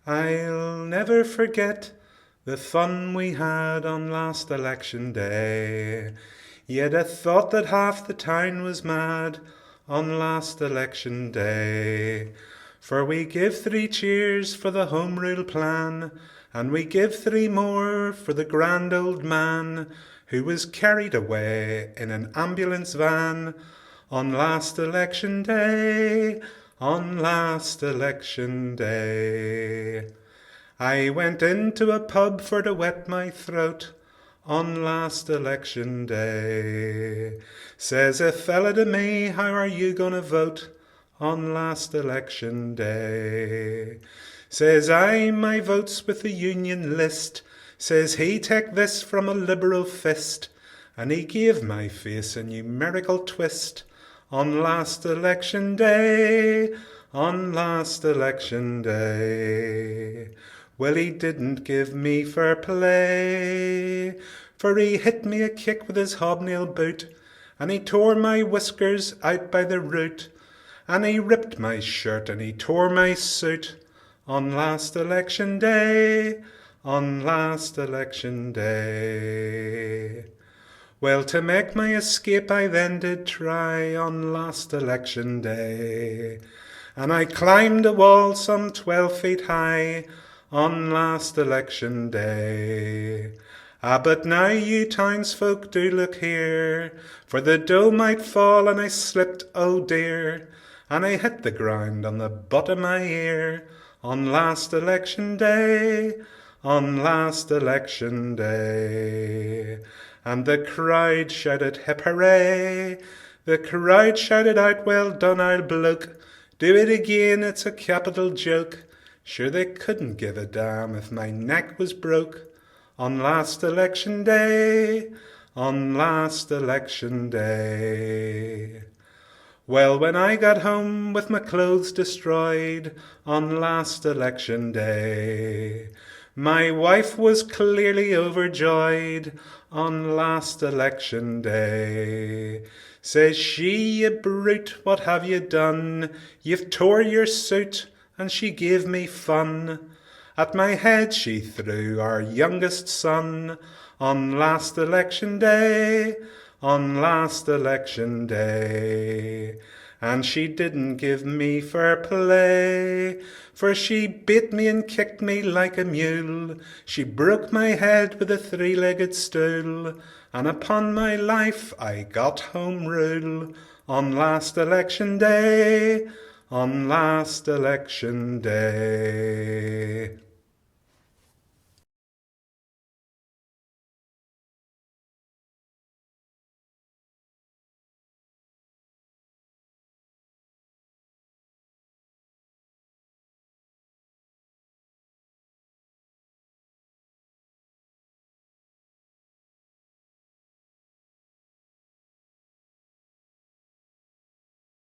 I'll never forget the fun we had on last election day. Yet I thought that half the town was mad on last election day. For we give 3 cheers for the Home Rule plan, and we give 3 more for the grand old man who was carried away in an ambulance van on last election day, on last election day. I went into a pub for to wet my throat on last election day. Says a fella to me, how are you gonna vote on last election day? Says I, my vote's with the union list. Says he, take this from a liberal fist. And he gave my face a numerical twist on last election day, on last election day. Well, he didn't give me fair play, for he hit me a kick with his hobnail boot, and he tore my whiskers out by the root, and he ripped my shirt and he tore my suit on last election day, on last election day. Well, to make my escape I then did try on last election day, and I climbed a wall some 12 feet high on last election day. But now you townsfolk do look here, for the dough might fall and I slipped, oh dear, and I hit the ground on the butt of my ear on last election day, on last election day. And the crowd shouted hip hooray, the crowd shouted out, well done old bloke, do it again, it's a capital joke. Sure they couldn't give a damn if my neck was broke on last election day, on last election day. Well, when I got home with my clothes destroyed on last election day, my wife was clearly overjoyed on last election day. Says she, you brute, what have you done? You've tore your suit, and she gave me fun. At my head she threw our youngest son on last election day, on last election day. And she didn't give me fair play, for she beat me and kicked me like a mule. She broke my head with a 3-legged stool, and upon my life I got home rule on last election day, on last election day.